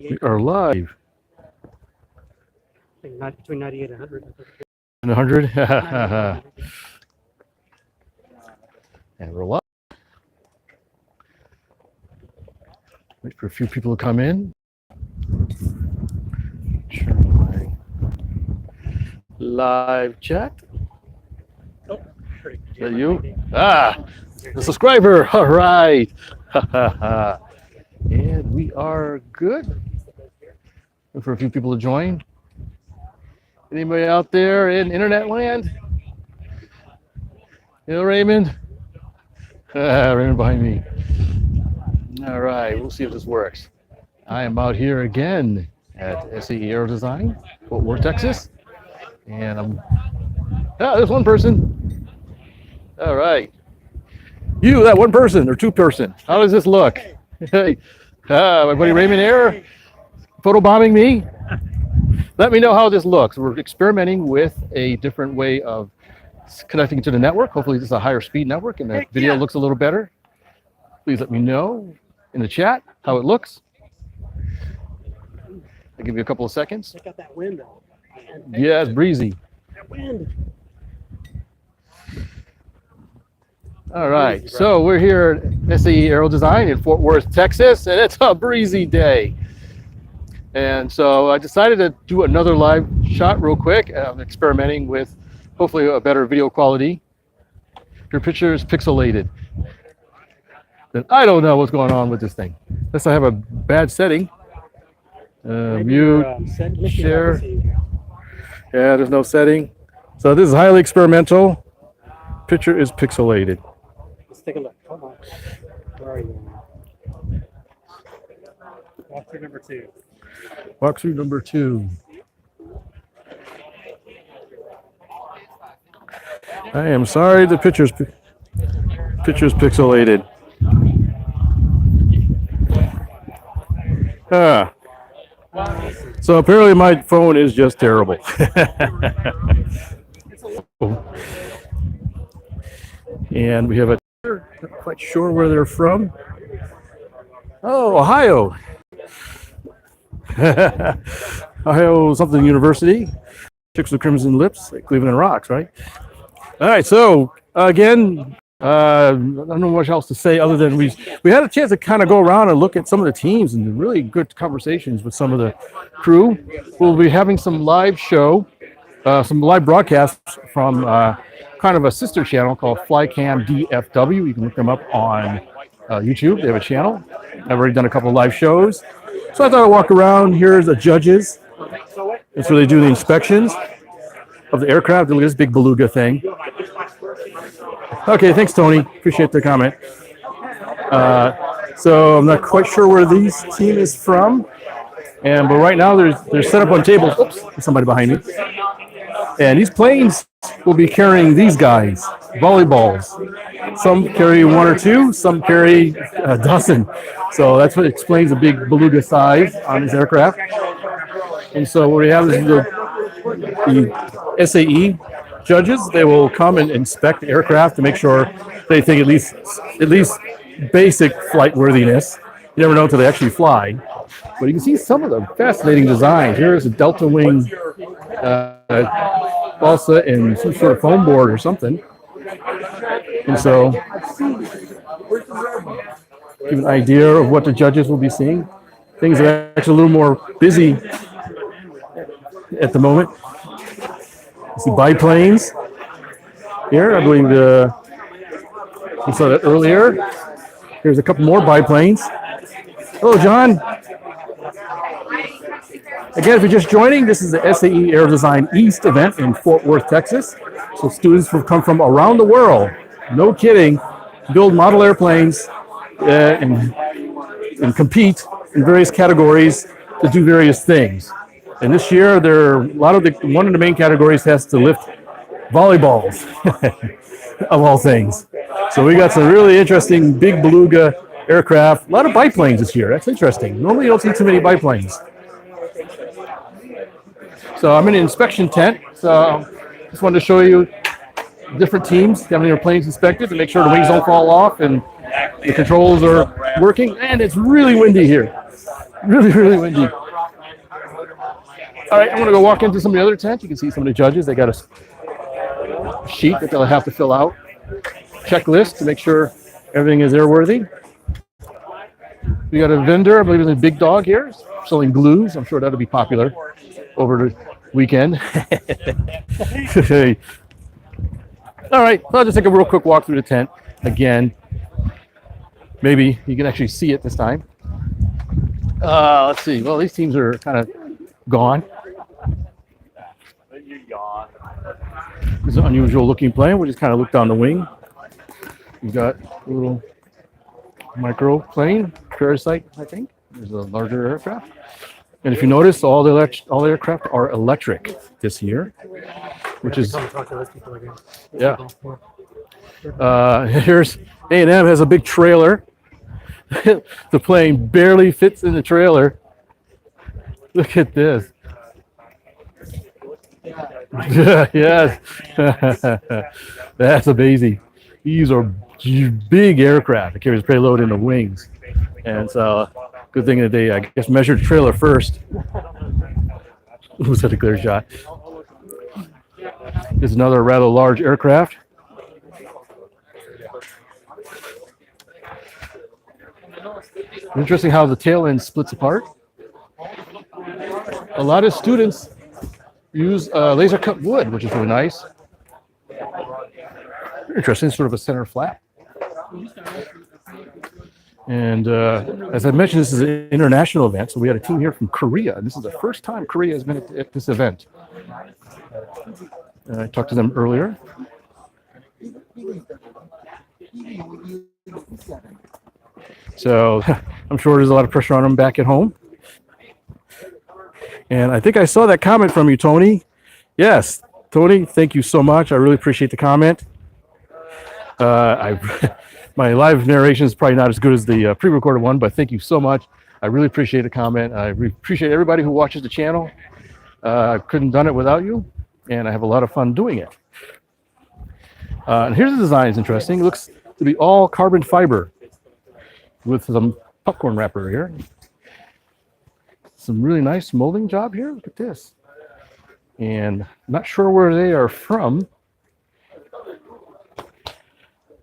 We are live. I think not between 98 and 100. 100. And we're live. Wait for a few people to come in. Turn my live chat. Oh, Is that you? Ah, the subscriber. All right. And we are good. Wait for a few people to join. Anybody out there in internet land? You know, Raymond? Raymond behind me. All right, we'll see if this works. I am out here again at SAE Aerodesign, Fort Worth, Texas. And there's one person. All right. You, that one person or two person. How does this look? Hey, my buddy Raymond here, photobombing me. Let me know how this looks. We're experimenting with a different way of connecting to the network. Hopefully this is a higher speed network and the video looks a little better. Please let me know in the chat how it looks. I'll give you a couple of seconds. Check out that wind though. Yeah, it's breezy. That wind. All right, so we're here at SAE Aerodesign in Fort Worth, Texas, and it's a breezy day. And so I decided to do another live shot real quick. I'm experimenting with hopefully a better video quality. Your picture is pixelated. Then I don't know what's going on with this thing. Unless I have a bad setting. Mute, share. Yeah, there's no setting. So this is highly experimental. Picture is pixelated. Let's take a look. Come on. Where are you? Walkthrough number 2. Walkthrough number 2. I am sorry, the picture's pixelated. So apparently my phone is just terrible. And we have a not quite sure where they're from. Oh, Ohio. Ohio something university. Chicks with crimson lips, like Cleveland Rocks, right? All right, so again, I don't know much else to say other than we had a chance to kind of go around and look at some of the teams and really good conversations with some of the crew. We'll be having some live show, some live broadcasts from kind of a sister channel called Flycam DFW. You can look them up on YouTube. They have a channel. I've already done a couple of live shows. So I thought I'd walk around. Here's the judges. That's where they do the inspections of the aircraft. Look at this big beluga thing. Okay, thanks, Tony. Appreciate the comment. So I'm not quite sure where this team is from. But right now they're set up on tables. Oops, there's somebody behind me. And these planes will be carrying these guys, volleyballs. Some carry 1 or 2, some carry a dozen. So that's what explains the big beluga size on this aircraft. And so what we have is the SAE judges. They will come and inspect the aircraft to make sure they think at least basic flight worthiness. You never know until they actually fly. But you can see some of the fascinating designs. Here's a Delta Wing balsa and some sort of foam board or something. And so give an idea of what the judges will be seeing. Things are actually a little more busy at the moment. You see biplanes here. I believe we saw that earlier. Here's a couple more biplanes. Hello, John. Again, if you're just joining, this is the SAE Aerodesign East event in Fort Worth, Texas. So students will come from around the world, no kidding, build model airplanes and compete in various categories to do various things. And this year, one of the main categories has to lift volleyballs, of all things. So we got some really interesting big beluga aircraft. A lot of biplanes this year. That's interesting. Normally you don't see too many biplanes. So I'm in an inspection tent. So just wanted to show you different teams having their planes inspected to make sure the wings don't fall off and the controls are working. And it's really windy here. Really, really windy. All right, I'm gonna go walk into some of the other tents. You can see some of the judges. They got a sheet that they'll have to fill out, checklist to make sure everything is airworthy. We got a vendor, I believe it's a Big Dog here, selling glues. I'm sure that'll be popular over the weekend. All right, so I'll just take a real quick walk through the tent again. Maybe you can actually see it this time. Let's see. Well, these teams are kind of gone. It's an unusual looking plane. We'll just kind of look down the wing. You've got a little micro plane, Parasite, I think. There's a larger aircraft. And if you notice, all the aircraft are electric this year, which is, yeah. Here's A&M has a big trailer. The plane barely fits in the trailer. Look at this. Yes. That's amazing. These are big aircraft. It carries payload in the wings. And so, good thing that they, I guess, measured the trailer first. Was that a clear shot? There's another rather large aircraft. Interesting how the tail end splits apart. A lot of students use laser cut wood, which is really nice. Interesting, sort of a center flap. And as I mentioned, this is an international event, so we had a team here from Korea, and this is the first time Korea has been at this event. I talked to them earlier. So I'm sure there's a lot of pressure on them back at home. And I think I saw that comment from you, Tony. Yes, Tony, thank you so much. I really appreciate the comment. My live narration is probably not as good as the pre-recorded one, but thank you so much. I really appreciate the comment. I appreciate everybody who watches the channel. I couldn't have done it without you, and I have a lot of fun doing it. And here's the design. It's interesting. It looks to be all carbon fiber with some popcorn wrapper here. Some really nice molding job here. Look at this. And I'm not sure where they are from.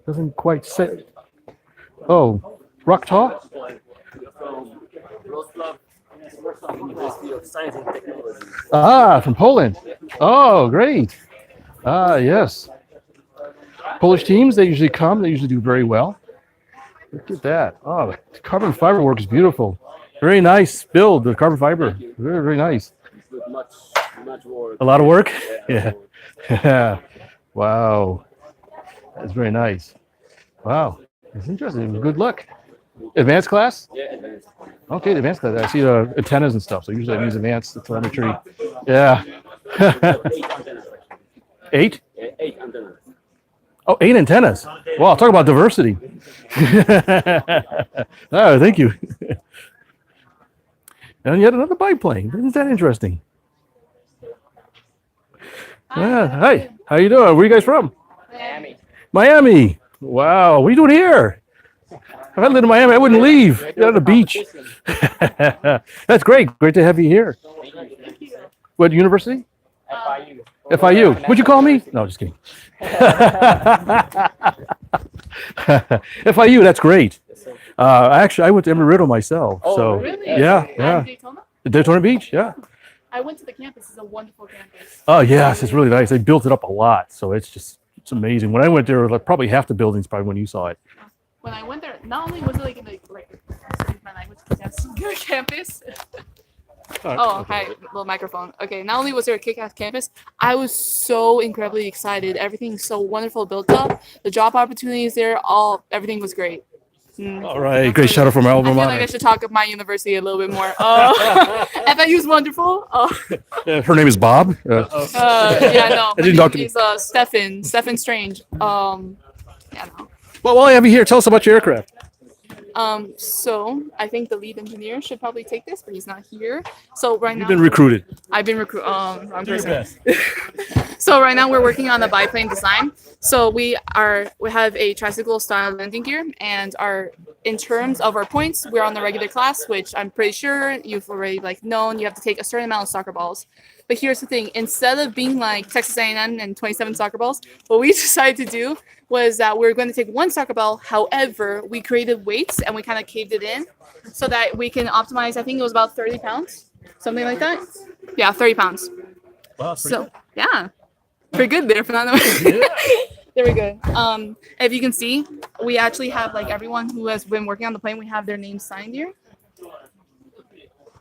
Doesn't quite say. Oh, Rocktall? Ah, from Poland. Oh, great. Ah, yes. Polish teams, they usually come. They usually do very well. Look at that. Oh, the carbon fiber work is beautiful. Very nice build, the carbon fiber. Very, very nice. A lot of work? Yeah. Yeah. Wow. That's very nice. Wow. That's interesting. Good luck. Advanced class? Yeah, advanced. Okay, the advanced class. I see the antennas and stuff. So usually I use advanced telemetry. Yeah. 8 antennas. 8? Yeah, 8 antennas. Oh, 8 antennas. Wow, talk about diversity. Oh, thank you. And yet another biplane. Isn't that interesting? Yeah. Hi, how you doing? Where are you guys from? Miami. Miami. Wow, what are you doing here? If I lived in Miami, I wouldn't leave. You're on the beach. That's great. Great to have you here. What university? FIU. FIU. What'd you call me? No, just kidding. FIU, that's great. Actually, I went to Embry-Riddle myself. Oh, So Really? yeah, At yeah. Daytona? Daytona Beach, yeah. I went to the campus. It's a wonderful campus. Oh yes, it's really nice. They built it up a lot, so it's amazing. When I went there, like, probably half the buildings probably when you saw it. When I went there, not only was it like in the excuse my language, kick-ass campus. Oh, hi, little microphone. Okay, not only was there a kick-ass campus, I was so incredibly excited. Everything's so wonderful built up. The job opportunities there, everything was great. All right, great shout out from my I alma feel like mater. I should talk of my university a little bit more. FIU's wonderful. Her name is Bob. Yeah, no. I My didn't talk to name is Stefan Strange. Yeah, no. Well, while I have you here, tell us about your aircraft. So I think the lead engineer should probably take this, but he's not here. So right You've now been recruited. I've been recruited. Wrong Do your person. best. So right now we're working on the biplane design. So we have a tricycle style landing gear, and in terms of our points, we're on the regular class, which I'm pretty sure you've already known. You have to take a certain amount of soccer balls. But here's the thing: instead of being like Texas A&M and 27 soccer balls, what we decided to do was that we're going to take one soccer ball. However, we created weights and we kind of caved it in so that we can optimize. I think it was about 30 pounds, something like that. Yeah, 30 pounds. Wow, So yeah, pretty good there, Fernando. Very good. If you can see, we actually have everyone who has been working on the plane. We have their names signed here.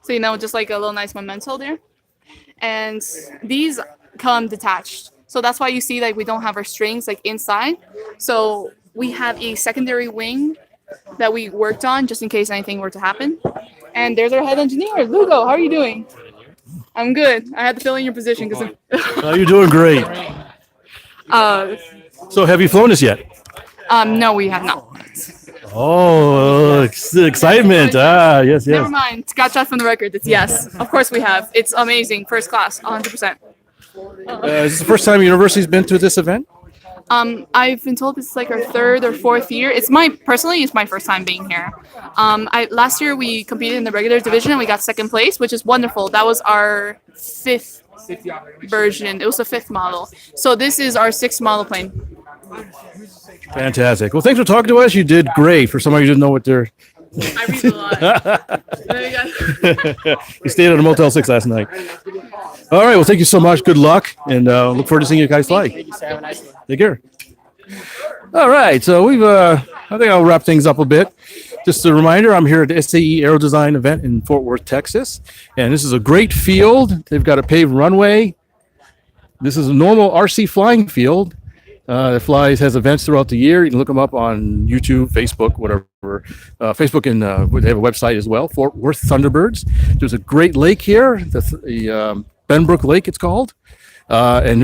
So just like a little nice memento there. And these come detached. So that's why you see we don't have our strings inside. So we have a secondary wing that we worked on just in case anything were to happen. And there's our head engineer, Lugo. How are you doing? I'm good. I had to fill in your position because Oh, you're doing great. So have you flown this yet? No, we have not. Oh, excitement. Ah, yes, Never yes. mind. Scratch that from the record. It's yes. Of course we have. It's amazing. First class, 100%. Is this the first time university's been to this event? I've been told this is our third or fourth year. It's my first time being here. Last year we competed in the regular division and we got second place, which is wonderful. That was our fifth version. It was the fifth model. So this is our sixth model plane. Fantastic. Well, thanks for talking to us. You did great. For somebody who didn't know what they're... I read a lot. There you go. You stayed at a Motel 6 last night. All right. Well, thank you so much. Good luck. And look forward to seeing you guys fly. Take care. All right. So I think I'll wrap things up a bit. Just a reminder, I'm here at the SAE Aerodesign event in Fort Worth, Texas. And this is a great field. They've got a paved runway. This is a normal RC flying field. It has events throughout the year. You can look them up on YouTube, Facebook, whatever. Facebook, and they have a website as well, Fort Worth Thunderbirds. There's a great lake here, the Benbrook Lake it's called. And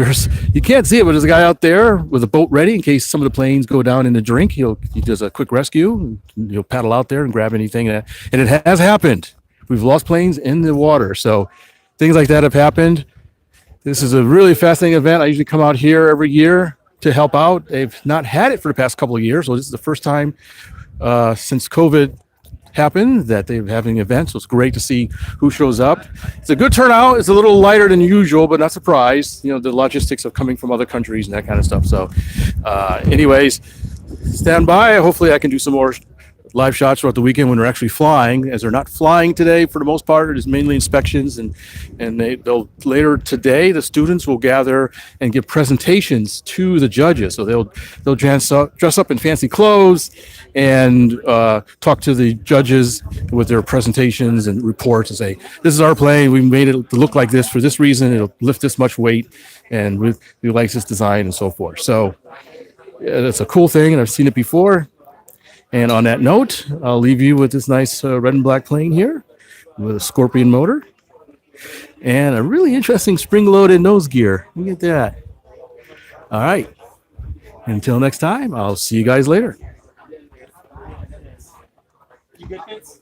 you can't see it, but there's a guy out there with a boat ready in case some of the planes go down in the drink. He does a quick rescue. He'll paddle out there and grab anything. And it has happened. We've lost planes in the water. So things like that have happened. This is a really fascinating event. I usually come out here every year to help out. They've not had it for the past couple of years. So this is the first time since COVID happened that they're having events. So it's great to see who shows up. It's a good turnout. It's a little lighter than usual, but not surprised. The logistics of coming from other countries and that kind of stuff. So anyways, stand by. Hopefully I can do some more live shots throughout the weekend when they're actually flying, as they're not flying today for the most part. It is mainly inspections, and they'll later today the students will gather and give presentations to the judges. So they'll dress up in fancy clothes and talk to the judges with their presentations and reports and say, this is our plane, we made it to look like this for this reason, it'll lift this much weight, and we like this design and so forth. So that's a cool thing, and I've seen it before. And on that note, I'll leave you with this nice red and black plane here with a Scorpion motor and a really interesting spring-loaded nose gear. Look at that. All right. Until next time, I'll see you guys later. You good, kids?